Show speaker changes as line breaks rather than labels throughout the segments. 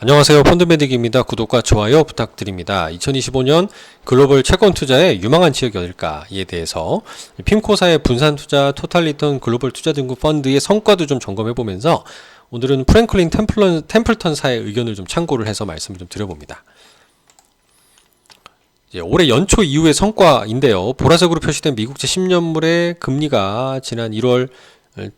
안녕하세요. 펀드메딕입니다. 구독과 좋아요 부탁드립니다. 2025년 글로벌 채권 투자의 유망한 지역이 어딜까에 대해서 핌코사의 분산투자 토탈리턴 글로벌 투자등급 펀드의 성과도 좀 점검해보면서 오늘은 프랭클린 템플턴사의 의견을 좀 참고를 해서 말씀을 좀 드려봅니다. 올해 연초 이후의 성과인데요. 보라색으로 표시된 미국채 10년물의 금리가 지난 1월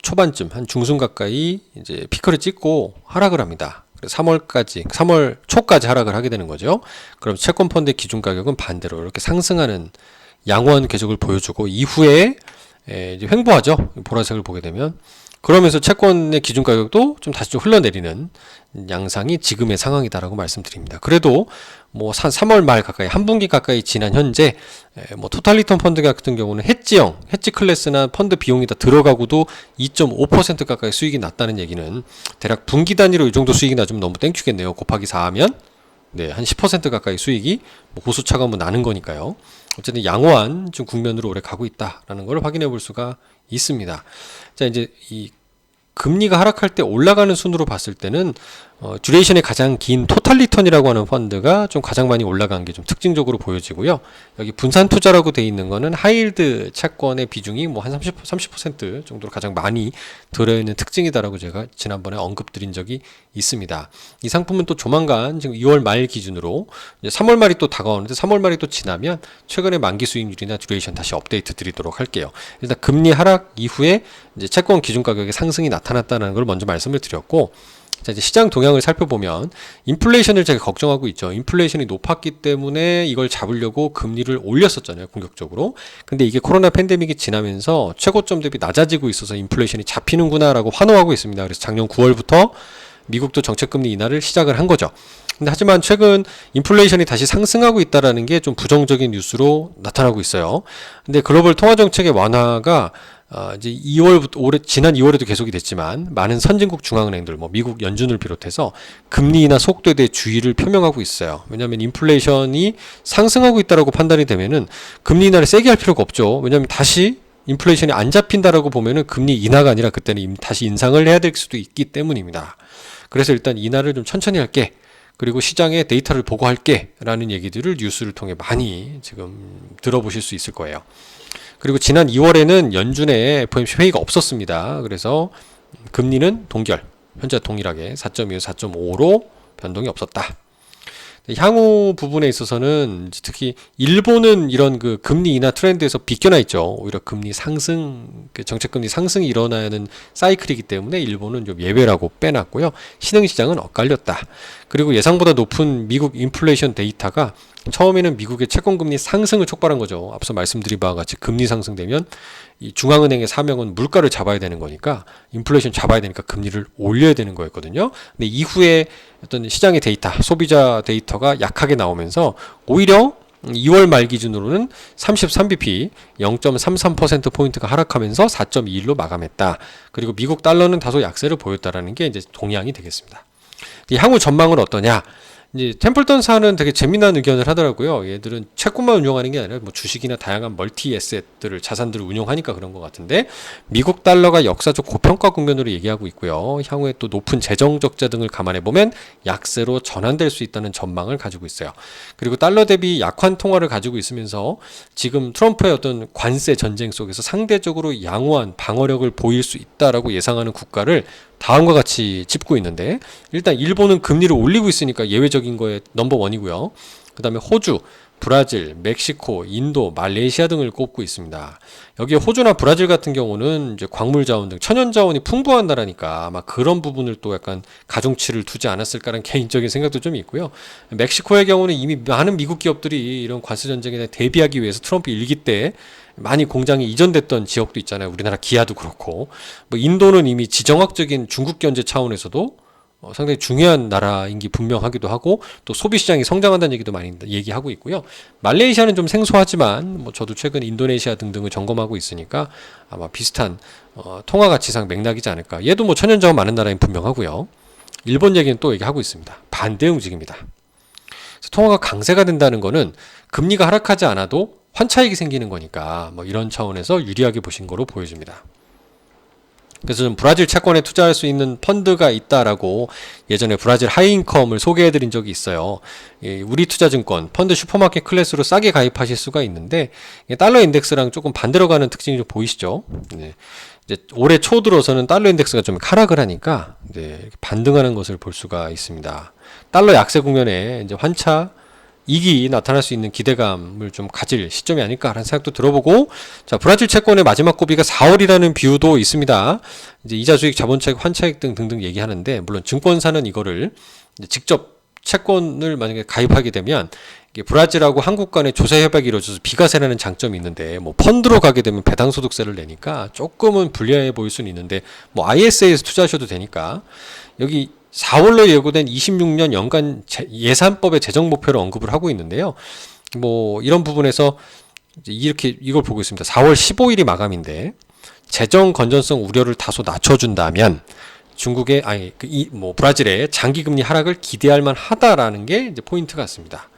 초반쯤 한 중순 가까이 이제 피크를 찍고 하락을 합니다. 3월 초까지 하락을 하게 되는 거죠. 그럼 채권 펀드의 기준 가격은 반대로 이렇게 상승하는 양호한 궤적을 보여주고 이후에 이제 횡보하죠. 보라색을 보게 되면 그러면서 채권의 기준 가격도 좀 다시 좀 흘러내리는 양상이 지금의 상황이다라고 말씀드립니다. 그래도 뭐 3월 말 가까이 한 분기 가까이 지난 현재 뭐 토탈리턴 펀드 같은 경우는 해지 클래스나 펀드 비용이 다 들어가고도 2.5% 가까이 수익이 났다는 얘기는 대략 분기 단위로 이 정도 수익이 나주면 너무 땡큐겠네요. 곱하기 4하면 한 10% 가까이 수익이 고수차가 나는 거니까요. 어쨌든 양호한 좀 국면으로 올해 가고 있다라는 걸 확인해 볼 수가 있습니다. 자, 이제 이 금리가 하락할 때 올라가는 순으로 봤을 때는 듀레이션이 가장 긴 토탈 리턴이라고 하는 펀드가 좀 가장 많이 올라간 게 좀 특징적으로 보여지고요. 여기 분산 투자라고 돼 있는 거는 하이힐드 채권의 비중이 뭐 한 30% 정도로 가장 많이 들어있는 특징이다라고 제가 지난번에 언급드린 적이 있습니다. 이 상품은 또 조만간 지금 2월 말 기준으로 이제 3월 말이 또 다가오는데 3월 말이 또 지나면 최근의 만기 수익률이나 듀레이션 다시 업데이트 드리도록 할게요. 일단 금리 하락 이후에 이제 채권 기준 가격의 상승이 나타났다는 걸 먼저 말씀을 드렸고, 자, 이제 시장 동향을 살펴보면 인플레이션을 제가 걱정하고 있죠. 인플레이션이 높았기 때문에 이걸 잡으려고 금리를 올렸었잖아요, 공격적으로. 근데 이게 코로나 팬데믹이 지나면서 최고점 대비 낮아지고 있어서 인플레이션이 잡히는구나라고 환호하고 있습니다. 그래서 작년 9월부터 미국도 정책금리 인하를 시작을 한 거죠. 근데 하지만 최근 인플레이션이 다시 상승하고 있다라는 게 좀 부정적인 뉴스로 나타나고 있어요. 근데 글로벌 통화정책의 완화가 이제 2월부터 지난 2월에도 계속이 됐지만 많은 선진국 중앙은행들, 뭐 미국 연준을 비롯해서 금리 인하 속도에 대해 주의를 표명하고 있어요. 왜냐하면 인플레이션이 상승하고 있다라고 판단이 되면은 금리 인하를 세게 할 필요가 없죠. 왜냐하면 다시 인플레이션이 안 잡힌다라고 보면은 금리 인하가 아니라 그때는 다시 인상을 해야 될 수도 있기 때문입니다. 그래서 일단 인하를 좀 천천히 할게. 그리고 시장에 데이터를 보고할게 라는 얘기들을 뉴스를 통해 많이 지금 들어보실 수 있을 거예요. 그리고 지난 2월에는 연준의 FOMC 회의가 없었습니다. 그래서 금리는 동결, 현재 동일하게 4.25, 4.5로 변동이 없었다. 향후 부분에 있어서는 특히 일본은 이런 그 금리 인하 트렌드에서 비껴나 있죠. 오히려 금리 상승, 정책금리 상승이 일어나야 하는 사이클이기 때문에 일본은 좀 예외라고 빼놨고요. 신흥시장은 엇갈렸다. 그리고 예상보다 높은 미국 인플레이션 데이터가 처음에는 미국의 채권금리 상승을 촉발한 거죠. 앞서 말씀드린 바와 같이 금리 상승되면 이 중앙은행의 사명은 물가를 잡아야 되는 거니까 인플레이션 잡아야 되니까 금리를 올려야 되는 거였거든요. 근데 이후에 어떤 시장의 데이터, 소비자 데이터가 약하게 나오면서 오히려 2월 말 기준으로는 33bp 0.33%포인트가 하락하면서 4.21로 마감했다. 그리고 미국 달러는 다소 약세를 보였다라는 게 이제 동향이 되겠습니다. 향후 전망은 어떠냐? 이제 템플턴사는 되게 재미난 의견을 하더라고요. 얘들은 채권만 운용하는 게 아니라 뭐 주식이나 다양한 멀티 에셋들을 자산들을 운용하니까 그런 것 같은데 미국 달러가 역사적 고평가 국면으로 얘기하고 있고요. 향후에 또 높은 재정 적자 등을 감안해 보면 약세로 전환될 수 있다는 전망을 가지고 있어요. 그리고 달러 대비 약한 통화를 가지고 있으면서 지금 트럼프의 어떤 관세 전쟁 속에서 상대적으로 양호한 방어력을 보일 수 있다라고 예상하는 국가를 다음과 같이 짚고 있는데 일단 일본은 금리를 올리고 있으니까 예외적인 거에 넘버원이고요. 그 다음에 호주, 브라질, 멕시코, 인도, 말레이시아 등을 꼽고 있습니다. 여기에 호주나 브라질 같은 경우는 이제 광물 자원 등 천연 자원이 풍부한 나라니까 아마 그런 부분을 또 약간 가중치를 두지 않았을까라는 개인적인 생각도 좀 있고요. 멕시코의 경우는 이미 많은 미국 기업들이 이런 관세 전쟁에 대비하기 위해서 트럼프 일기 때 많이 공장이 이전됐던 지역도 있잖아요. 우리나라 기아도 그렇고. 뭐 인도는 이미 지정학적인 중국 견제 차원에서도 상당히 중요한 나라인 게 분명하기도 하고 또 소비 시장이 성장한다는 얘기도 많이 얘기하고 있고요. 말레이시아는 좀 생소하지만 뭐 저도 최근 인도네시아 등등을 점검하고 있으니까 아마 비슷한 통화 가치상 맥락이지 않을까. 얘도 뭐 천연자원 많은 나라인 분명하고요. 일본 얘기는 또 얘기하고 있습니다. 반대 움직입니다. 그래서 통화가 강세가 된다는 거는 금리가 하락하지 않아도 환차익이 생기는 거니까 뭐 이런 차원에서 유리하게 보신 거로 보여집니다. 그래서 좀 브라질 채권에 투자할 수 있는 펀드가 있다라고 예전에 브라질 하이인컴을 소개해드린 적이 있어요. 우리투자증권 펀드 슈퍼마켓 클래스로 싸게 가입하실 수가 있는데 달러 인덱스랑 조금 반대로 가는 특징이 좀 보이시죠? 이제 올해 초 들어서는 달러 인덱스가 좀 하락을 하니까 이제 반등하는 것을 볼 수가 있습니다. 달러 약세 국면에 이제 환차 이익이 나타날 수 있는 기대감을 좀 가질 시점이 아닐까라는 생각도 들어보고, 자, 브라질 채권의 마지막 고비가 4월이라는 비유도 있습니다. 이제 이자 수익, 자본 차익, 환차익 등등 얘기하는데, 물론 증권사는 이거를 직접 채권을 만약에 가입하게 되면 이게 브라질하고 한국 간의 조세 협약이 이루어져서 비과세라는 장점이 있는데, 뭐 펀드로 가게 되면 배당소득세를 내니까 조금은 불리해 보일 수는 있는데, 뭐 ISA에서 투자하셔도 되니까 여기 4월로 예고된 26년 연간 예산법의 재정 목표를 언급을 하고 있는데요. 뭐 이런 부분에서 이렇게 이걸 보고 있습니다. 4월 15일이 마감인데 재정 건전성 우려를 다소 낮춰준다면 중국의 브라질의 장기 금리 하락을 기대할 만하다라는 게 이제 포인트 같습니다.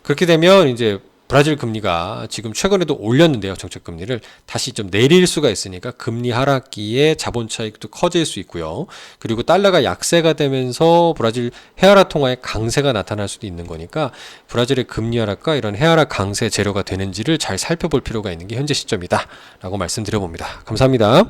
그렇게 되면 이제 브라질 금리가 지금 최근에도 올렸는데요. 정책 금리를 다시 좀 내릴 수가 있으니까 금리 하락기에 자본 차익도 커질 수 있고요. 그리고 달러가 약세가 되면서 브라질 헤아라 통화의 강세가 나타날 수도 있는 거니까 브라질의 금리 하락과 이런 헤아라 강세 재료가 되는지를 잘 살펴볼 필요가 있는 게 현재 시점이다라고 말씀드려봅니다. 감사합니다.